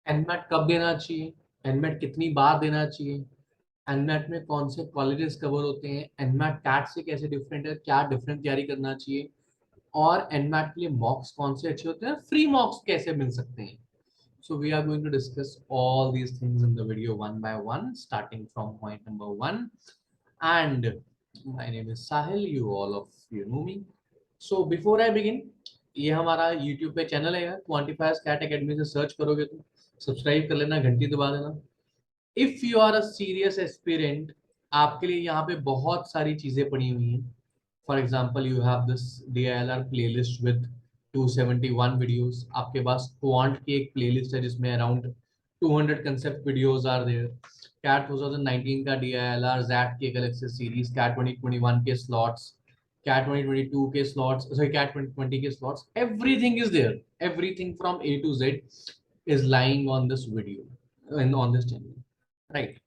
NMAT कब देना चाहिए, एनमेट कितनी बार देना चाहिए, एनमेट में कौन से कॉलेजेस कवर होते हैं, एनमेट कैट से कैसे डिफरेंट है, क्या डिफरेंट तैयारी करना चाहिए, और एनमेट के लिए मॉक्स कौन से अच्छे होते हैं, फ्री मॉक्स कैसे मिल सकते हैं. So we are going to discuss all these things in the video one by one, starting from point number one. And my name is Sahil. You all of you know me. So before I begin, ये हमारा YouTube पे channel है यार, quantifiers CAT academy से search करोगे तो subscribe कर लेना, घंटी दबा देना. If you are a serious aspirant, आपके लिए यहाँ पे बहुत सारी चीजें पड़ी हुई हैं. For example you have this DILR playlist with 271 videos. आपके पास क्वांट की एक प्लेलिस्ट है जिसमें around 200 concept videos are there. CAT 2019 का DILR, जैट की एक अलग से सीरीज, कैट 2021 के स्लॉट्स, कैट 2022 के स्लॉट्स, सॉरी कैट 2020 के slots, everything is there. Everything from A to Z is lying on this video and on this channel. Right.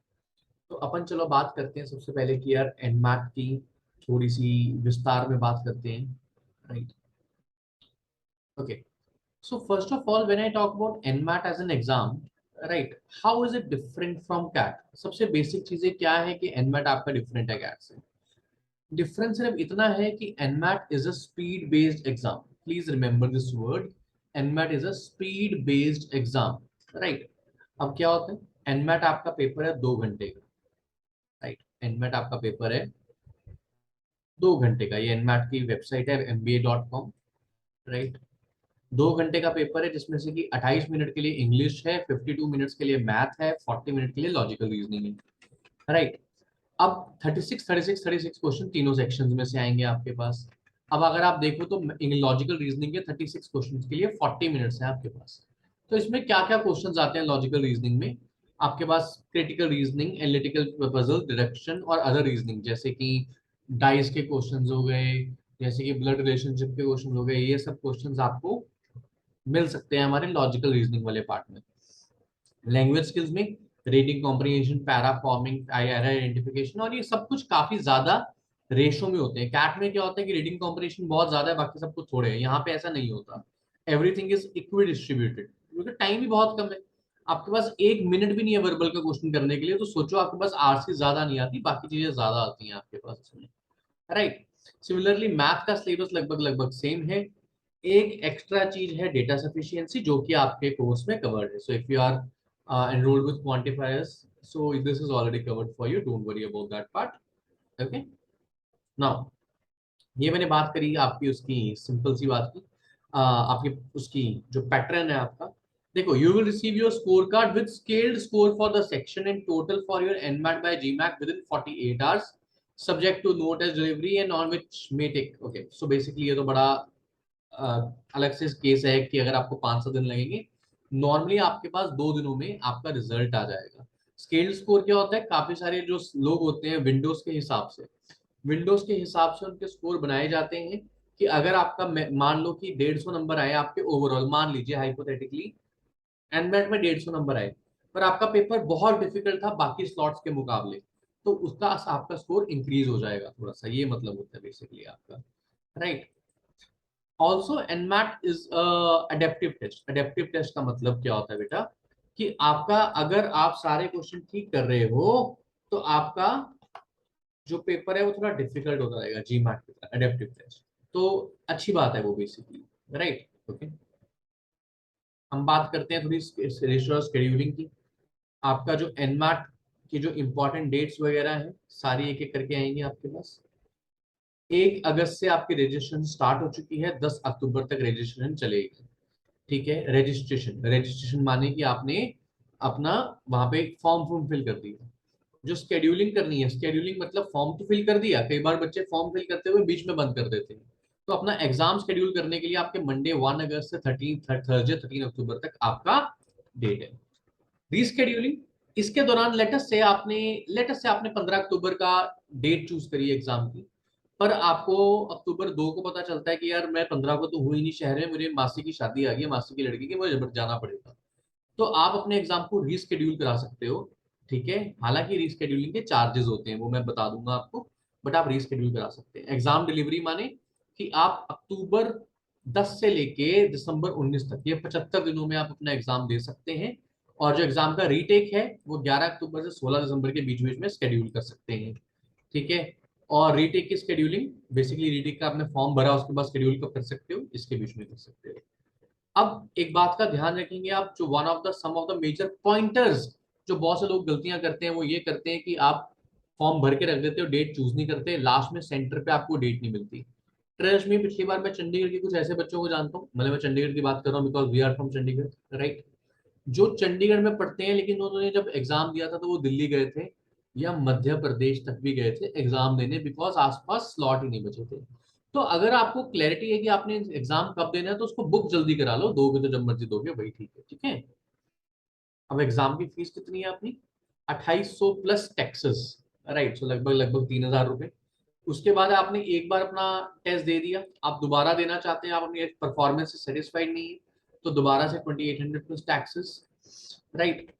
तो अपन चलो बात करते हैं सबसे पहले कि यार एनमैट की थोड़ी सी विस्तार में बात करते हैं. Right. Okay. So first of all when I talk about NMAT as an exam, right, how is it different from CAT. सबसे बेसिक चीजें क्या है कि एनमैट आपका डिफरेंट है कैट से. डिफरेंस सिर्फ इतना है कि NMAT is a speed based exam. Please remember this word. NMAT is a speed based exam. Right. अब क्या होता है, एनमैट आपका पेपर है 2 घंटे का. राइट. एनमेट आपका पेपर है 2 घंटे का. ये एनमेट की वेबसाइट है mba.com. राइट. 2 घंटे का पेपर है जिसमें से कि 28 मिनट के लिए इंग्लिश है, 52 मिनट्स के लिए मैथ है, 40 मिनट के लिए लॉजिकल रीजनिंग है. राइट. अब 36 क्वेश्चन तीनों सेक्शंस में से आएंगे आपके पास. अब अगर आप देखो तो लॉजिकल रीजनिंग के 36 क्वेश्चन के लिए 40 मिनट्स है आपके पास. तो इसमें क्या क्या क्वेश्चंस आते हैं लॉजिकल रीजनिंग में. आपके पास critical reasoning, analytical puzzle, deduction और अदर रीजनिंग, जैसे कि डाइस के क्वेश्चंस हो गए, जैसे कि ब्लड रिलेशनशिप के क्वेश्चन हो गए. ये सब क्वेश्चंस आपको मिल सकते हैं हमारे लॉजिकल रीजनिंग वाले पार्ट में. लैंग्वेज स्किल्स में reading comprehension, para forming, error identification, और ये सब कुछ काफी ज्यादा रेशो में होते हैं. कैट में क्या होता है कि रीडिंग कॉम्प्रिहेंशन बहुत ज्यादा है, बाकी सब कुछ थोड़े हैं. यहाँ पे ऐसा नहीं होता. एवरीथिंग इज इक्वली डिस्ट्रीब्यूटेड क्योंकि टाइम भी बहुत कम है. आपके पास 1 मिनट भी नहीं है वर्बल का क्वेश्चन करने के लिए, तो सोचो आपके पास आरसी ज्यादा नहीं आती, बाकी चीजें ज्यादा आती हैं आपके पास इसमें. राइट. सिमिलरली मैथ का सिलेबस लगभग लगभग सेम है. एक एक्स्ट्रा चीज है डेटा सफिशिएंसी, जो कि आपके कोर्स में कवर्ड है. So if you are enrolled with quantifiers, so this is already covered for you, don't worry about that part. Okay. Now ये मैंने बात करी आपकी उसकी सिंपल सी बात की. आपकी उसकी जो पैटर्न है आपका, देखो, you will receive your score card with scaled score for the section and total for your NMAT by GMAT within 48 hours, subject to note as delivery and on which may take. Okay. So basically ये तो बड़ा अलग से case है कि अगर आपको 5-7 दिन लगेंगे, नॉर्मली आपके पास 2 दिनों में आपका रिजल्ट आ जाएगा. स्केल स्कोर क्या होता है, काफी सारे जो लोग होते हैं विंडोज के हिसाब से, विंडोज के हिसाब से उनके स्कोर बनाए जाते हैं. कि अगर आपका मान लो कि 150 नंबर आए आपके ओवरऑल, मान लीजिए हाइपोथेटिकली एनमेट में 150 नंबर आए, पर आपका पेपर बहुत डिफिकल्ट था बाकी स्लॉट्स के मुकाबले, तो उसका आपका स्कोर इंक्रीज हो जाएगा थोड़ा सा. ये मतलब होता है बेसिकली आपका. Right. Also NMAT is adaptive test. Adaptive test का मतलब क्या होता है बेटा, कि आपका अगर आप सारे क्वेश्चन ठीक कर रहे हो तो आपका जो पेपर है वो थोड़ा डिफिकल्ट होता रहेगा जी मैट की तरह. अडेप्टिव टेस्ट तो अच्छी बात है वो बेसिकली. राइट. ओके. हम बात करते हैं थोड़ी रेशो शेड्यूलिंग की. आपका जो एनमैट की जो इंपॉर्टेंट डेट्स वगैरह हैं सारी एक एक करके आएंगी आपके पास. 1 अगस्त से आपकी रजिस्ट्रेशन स्टार्ट हो चुकी है, 10 अक्टूबर तक रजिस्ट्रेशन चलेगी. ठीक है. रजिस्ट्रेशन, रजिस्ट्रेशन माने कि आपने अपना वहां पे फॉर्म फॉर्म फिल कर दिया. जो स्केड्यूलिंग करनी है, स्केड्यूलिंग मतलब फॉर्म तो फिल कर दिया, कई बार बच्चे फॉर्म फिल करते हुए बीच में बंद कर देते हैं. तो अपना एग्जाम स्केड्यूल करने के लिए आपके मंडे 1 अगस्त से 13 अक्टूबर तक आपका डेट है. रीस्केड्यूलिंग, इसके दौरान लेटेस्ट से आपने 15 अक्टूबर का डेट चूज करी एग्जाम की, पर आपको अक्टूबर 2 को पता चलता है कि यार मैं 15 को तो हूँ ही नहीं शहर में, मुझे मासी की शादी आ गई है, मासी की लड़की की, मुझे जाना पड़ेगा. तो आप अपने एग्जाम को रीस्केड्यूल करा सकते हो. ठीक है. हालांकि रीस्केड्यूलिंग के चार्जेस होते हैं, वो मैं बता दूंगा आपको, बट आप रीस्केड्यूल करा सकते हैं. एग्जाम डिलीवरी माने कि आप अक्टूबर 10 से लेके दिसंबर 19 तक, ये 75 दिनों में आप अपना एग्जाम दे सकते हैं. और जो एग्जाम का रीटेक है वो 11 अक्टूबर से 16 दिसंबर के बीच बीच में शेड्यूल कर सकते हैं, ठीक है। और रीटेक की शेड्यूलिंग बेसिकली रीटेक का आपने फॉर्म भरा उसके बाद शेड्यूल कब कर सकते हो, इसके बीच में कर सकते हो। अब एक बात का ध्यान रखेंगे आप, जो one of the some of the major pointers जो बहुत से लोग गलतियां करते हैं वो ये करते हैं कि आप फॉर्म भर के रख देते हो, डेट चूज नहीं करते, लास्ट में सेंटर पे आपको डेट नहीं मिलती। ट्रस्ट में पिछली बार मैं चंडीगढ़ के कुछ ऐसे बच्चों को जानता हूँ, मतलब मैं चंडीगढ़ की बात कर रहा हूँ because we are from Chandigarh, right. जो चंडीगढ़ में पढ़ते हैं लेकिन उन्होंने जब एग्जाम दिया था तो वो दिल्ली गए थे या मध्य प्रदेश तक भी गए थे एग्जाम देने, बिकॉज आसपास स्लॉट ही नहीं बचे थे। तो अगर आपको क्लैरिटी है कि आपने एग्जाम कब देना है तो उसको बुक जल्दी करा लो, दोगे तो जब मर्जी दोगे वही ठीक है, ठीक है। अब एग्जाम की फीस कितनी है अपनी, 2800 प्लस टैक्सेस, राइट। सो लगभग लगभग 3000 रुपए। उसके बाद आपने एक बार अपना टेस्ट दे दिया, आप दोबारा देना चाहते हैं, आप अपनी परफॉर्मेंस से सेटिस्फाइड नहीं है तो दोबारा से 2800 प्लस टैक्सेस, राइट।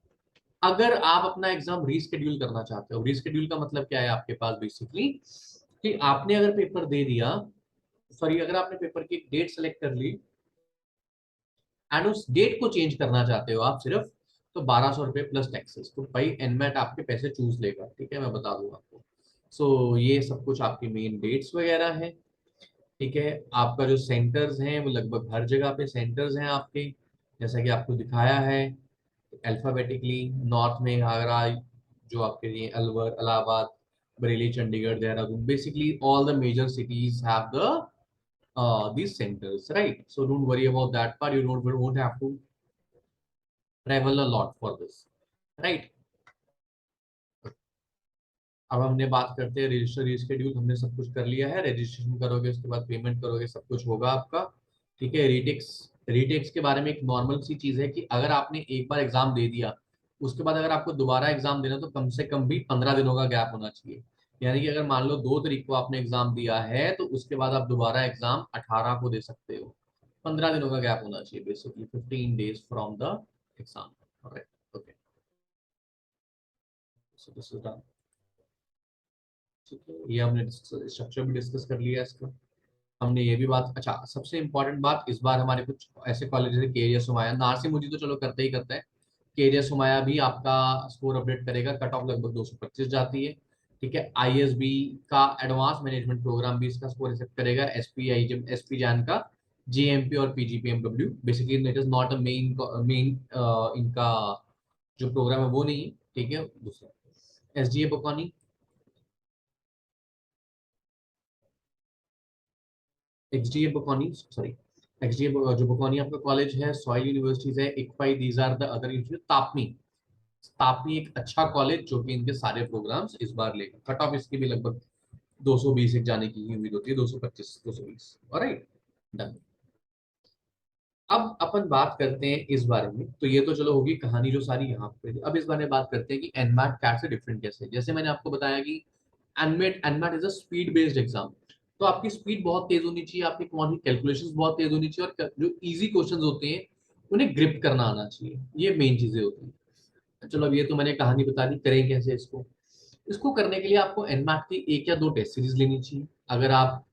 अगर आप अपना एग्जाम रीस्केड्यूल करना चाहते हो, रीस्केड्यूल का मतलब क्या है आपके पास बेसिकली कि आपने अगर पेपर दे दिया, सॉरी अगर आपने पेपर की डेट सेलेक्ट कर ली एंड उस डेट को चेंज करना चाहते हो आप सिर्फ, तो 1200 रुपये प्लस टैक्सेस, तो भाई एनमेट आपके पैसे चूज लेगा, ठीक है, मैं बता दूंगा आपको। सो ये सब कुछ आपकी मेन डेट्स वगैरह है, ठीक है। आपका जो सेंटर्स हैं वो लगभग हर जगह पे सेंटर्स हैं आपके, जैसा कि आपको दिखाया है अल्फाबेटिकली। नॉर्थ में आगरा, जो आपके लिए Alwar, Allahabad, Bareilly, Chandigarh, Dehradun, basically all the major cities have the these centers, right? So don't worry about that part. You don't won't have to travel a lot for this, right? अब हमने बात करते हैं रजिस्टर रिस्केड्यूल, हमने सब कुछ कर लिया है, रजिस्ट्रेशन करोगे उसके बाद पेमेंट करोगे, सब कुछ होगा आपका, ठीक है। रीटेक्स, रीटेक्स के बारे में एक नॉर्मल सी चीज है कि अगर आपने एक बार एग्जाम दे दिया उसके बाद अगर आपको दोबारा एग्जाम देना तो कम से कम भी 15 दिनों का गैप होना चाहिए। यानी कि अगर मान लो 2 तारीख को आपने एग्जाम दिया है तो उसके बाद आप दोबारा एग्जाम 18 को दे सकते हो, 15 दिनों का गैप होना चाहिए, basically 15 days from the exam, okay. So this is done, ठीक है। ये हमने स्ट्रक्चर भी डिस्कस कर लिया इसका। हमने ये भी बात, अच्छा सबसे इंपॉर्टेंट बात, इस बार हमारे कुछ ऐसे कॉलेज है, केरियर सुमाया, नारसी मुझे तो चलो करते ही करता है, केरियर सुमाया भी आपका स्कोर अपडेट करेगा, कट ऑफ लगभग 225 जाती है, ठीक है। आईएसबी का एडवांस मैनेजमेंट प्रोग्राम भी इसका स्कोर एक्सेप्ट करेगा, एसपी आई एसपी जैन का जीएमपी और PGPMW, basically it is not a main main इनका जो प्रोग्राम है वो नहीं है, ठीक है। दूसरा एसडीए बकौनी, एक्सडीए बकौनी, सॉरी एक्सडीए जो बकौनी आपका कॉलेज है, सॉइल यूनिवर्सिटीज है, ICFAI, these are the other university. TAPMI, TAPMI एक अच्छा कॉलेज जो कि इनके सारे प्रोग्राम्स इस बार लेगा, कट ऑफ इसकी भी लगभग 220 एक जाने की उम्मीद होती है, 225 220, ऑलराइट, डन। अब अपन बात करते हैं इस बारे में, तो ये तो चलो होगी कहानी जो सारी यहाँ पे थी। अब इस बारे में बात करते हैं कि एनमैट कैट से डिफरेंट कैसे है। जैसे मैंने आपको बताया कि NMAT NMAT is a speed based exam, तो आपकी स्पीड बहुत तेज होनी चाहिए, आपकी कौन सी कैलकुलेशंस बहुत तेज होनी चाहिए, और जो इजी क्वेश्चंस होते हैं उन्हें ग्रिप करना आना चाहिए, ये मेन चीजें होती हैं। चलो अब ये तो मैंने कहानी बता दी, करें कैसे इसको। इसको करने के लिए आपको एनमैट की एक या दो टेस्ट सीरीज लेनी चाहिए, अगर आप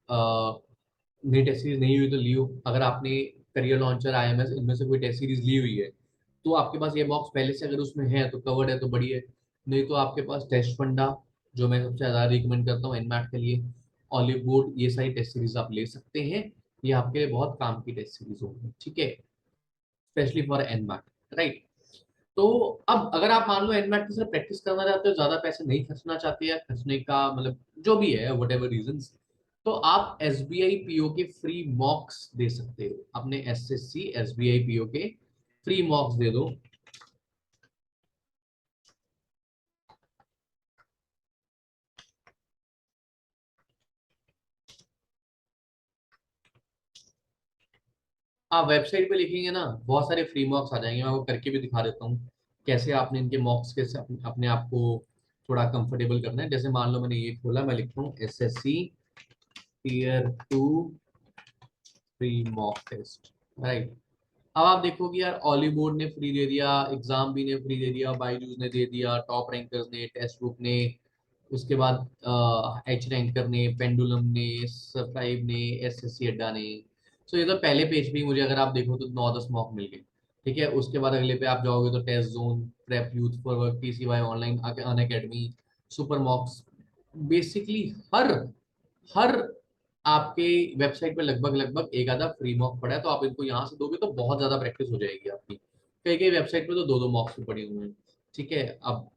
नई टेस्ट सीरीज नहीं हुई तो लियो, अगर आपने करियर लॉन्चर, आईएमएस, इनमें से कोई टेस्ट सीरीज ली हुई है तो आपके पास ये बॉक्स पहले से अगर उसमें है तो कवर्ड है तो बढ़िया है, नहीं तो आपके पास टेस्ट फंडा, जो मैं सबसे ज्यादा रिकमेंड करता हूँ एनमैट के लिए, ऑलिव बोर्ड, ये सारी टेस्ट सीरीज आप ले सकते हैं, ये आपके लिए बहुत काम की टेस्ट सीरीज होगी, ठीक है, स्पेशली फॉर एनमैट, राइट। तो अब अगर आप मान लो एनमैट की सिर्फ प्रैक्टिस करना चाहते हो, ज्यादा पैसे नहीं खर्चना चाहते या खर्चने का मतलब जो भी है वट एवर रीजन, तो आप एसबीआई पीओ के फ्री मॉक्स दे सकते हो, अपने एसएससी एसबीआई पीओ के फ्री मॉक्स दे दो। आप वेबसाइट पे लिखेंगे ना बहुत सारे फ्री मॉक्स आ जाएंगे, मैं वो करके भी दिखा देता हूँ कैसे आपने इनके मॉक्स के से अपने आप को थोड़ा कंफर्टेबल करना है। जैसे मान लो मैंने ये खोला, मैं लिखता हूँ SSC tier 2 free mock test, right. अब आप देखोगे यार ऑली बोर्ड ने फ्री दे दिया, एग्जाम भी ने फ्री दे दिया, बायजूस ने दे दिया, टॉप रैंकर्स ने, टेस्ट बुक ने, उसके बाद एच रैंकर ने, पेंडुलम ने, सब्सक्राइब ने, एसएससी अड्डा ने। सो ये तो पहले पेज पे ही मुझे अगर आप देखो तो 9-10 मॉक मिल गए, ठीक है, उसके बाद अगले पे आप जाओगे तो test zone, prep, youth for work, PCY online, Unacademy, super mocks, basically हर हर आपके वेबसाइट पे लगभग लगभग एक आधा फ्री मॉक पड़ा है, तो आप इनको यहाँ से दोगे तो बहुत ज्यादा प्रैक्टिस हो जाएगी आपकी। कई कई वेबसाइट पे तो दो दो मॉक्स भी पड़े हुए हैं। ठीक है, अब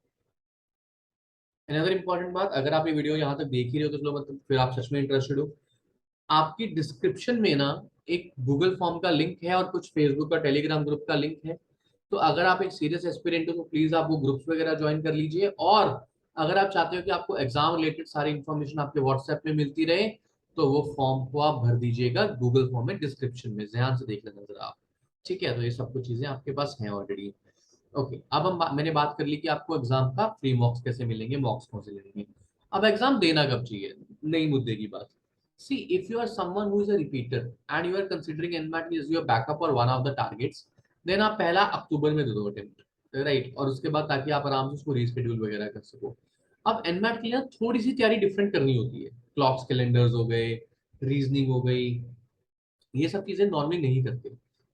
अनदर इंपॉर्टेंट बात, अगर आप ये वीडियो यहाँ तक देख ही रहे हो तो चलो मतलब फिर आप सच में इंटरेस्टेड हो। आपकी डिस्क्रिप्शन में ना एक गूगल फॉर्म का लिंक है और कुछ फेसबुक का टेलीग्राम ग्रुप का लिंक है। तो अगर आप एक सीरियस एस्पिरेंट हो तो प्लीज आप वो ग्रुप्स वगैरह ज्वाइन कर लीजिए। और अगर आप चाहते हो कि आपको एग्जाम रिलेटेड सारी इंफॉर्मेशन आपके व्हाट्सएप में मिलती रहे, तो वो फॉर्म को आप भर दीजिएगा गूगल फॉर्म में, डिस्क्रिप्शन में ध्यान से देख लेना जरा आप। ठीक है, तो ये सब कुछ चीजें आपके पास हैं ऑलरेडी। ओके, अब मैंने बात कर ली कि आपको एग्जाम का फ्री मॉक्स कैसे मिलेंगे, मॉक्स कौन से लेंगे। अब एग्जाम देना कब चाहिए, नई मुद्दे की बात। See, if you are someone who is a repeater and you are considering NMAT is your backup और one of the targets, then आप पहला अक्टूबर में दे दो अटेम्प्ट, राइट। और उसके बाद ताकि आप आराम से उसको रीशेड्यूल वगैरह कर सको। अब एनमैट के लिए थोड़ी सी तैयारी डिफरेंट करनी होती है, क्लॉक्स कैलेंडर्स हो गए, रीजनिंग हो गई, ये सब चीजें नॉर्मली नहीं करते।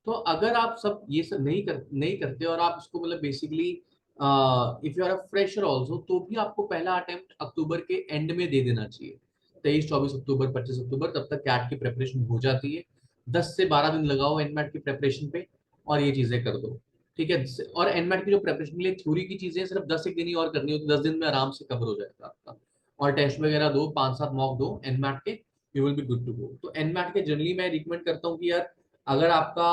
तो अगर आप सब ये सब नहीं करते और आप इसको मतलब basically if you are a fresher also, तो भी आपको पहला अटेम्प्ट अक्टूबर के एंड में दे देना चाहिए। 23, 24 अक्टूबर, 25 अक्टूबर, तब तक कैट की प्रेपरेशन हो जाती है। 10 से 12 दिन लगाओ एनमैट की प्रेपरेशन पे और ये चीजें कर दो। ठीक है, और एनमैट की जो प्रेपरेशन के लिए थ्योरी की चीजें सिर्फ 10 एक दिन ही और करनी होती है, 10 दिन में आराम से कवर हो जाएगा आपका। और टेस्ट वगैरह दो, 5-7 मॉक दो एनमैट के, you will be good to go. तो एनमैट के जनरली मैं रिकमेंड करता हूँ कि यार अगर आपका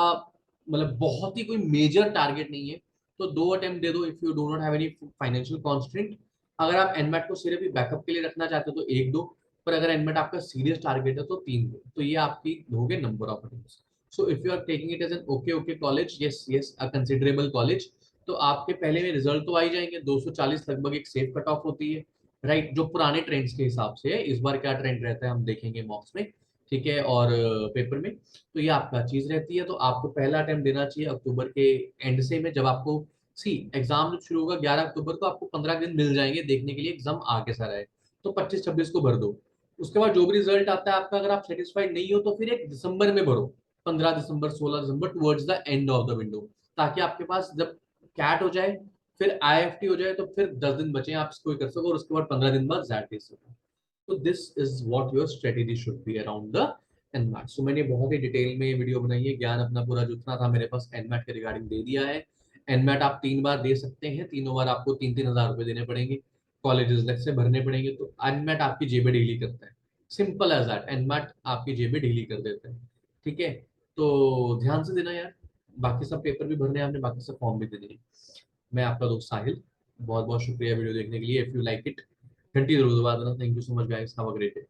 मतलब बहुत ही कोई मेजर टारगेट नहीं है तो 2 अटेम्प्ट दे दो, if you do not have any financial constraint. अगर आप एनमैट को सिर्फ बैकअप के लिए रखना चाहते हो तो एक दो, पर अगर एनमैट आपका सीरियस टारगेट है तो 3 दो। तो ये आपकी हो गए number of attempts. So if you are taking it as an okay okay college, yes yes a considerable college, तो आपके पहले में रिजल्ट तो आ ही जाएंगे। 240 लगभग एक सेफ कट ऑफ होती है, राइट, जो पुराने ट्रेंड्स के हिसाब से है। इस बार क्या ट्रेंड रहता है हम देखेंगे मॉक्स में, ठीक है, और पेपर में। तो ये आपका चीज रहती है। तो आपको पहला अटेम्प्ट देना चाहिए अक्टूबर के एंड से में, जब आपको सी एग्जाम जब शुरू होगा 11 अक्टूबर को, आपको 15 दिन मिल जाएंगे देखने के लिए एग्जाम आ कैसा रहे। तो 25-26 को भर दो। उसके बाद जो भी रिजल्ट आता है आपका, अगर आप सेटिस्फाइड नहीं हो तो फिर एक दिसंबर में भरो, 15 दिसंबर, 16 दिसंबर, towards the end of the window, ताकि आपके पास जब कैट हो जाए, फिर आईएफटी हो जाए, तो फिर 10 दिन बचे आप इसको कर सको, और उसके बाद 15 दिन बाद जैट दे सको। तो this is what your strategy should be around the NMAT. So मैंने बहुत ही डिटेल में ये वीडियो बनाई है, ज्ञान अपना पूरा जितना था मेरे पास एनमैट के रिगार्डिंग दे दिया है। एनमैट आप 3 बार दे सकते हैं, तीनों बार आपको 3-3 हज़ार रुपए देने पड़ेंगे, कॉलेजेस अलग से भरने पड़ेंगे। तो एनमैट आपकी जेबें डीली करता है, सिंपल एज दैट, एनमैट आपकी जेबें डीली कर देते हैं। ठीक है, तो ध्यान से देना यार, बाकी सब पेपर भी भरने हैं आपने, बाकी सब फॉर्म भी देने हैं। मैं आपका दोस्त साहिल, बहुत बहुत शुक्रिया वीडियो देखने के लिए। इफ यू लाइक इट घंटी जरूर दबा देना। Thank you so much guys, have a great day.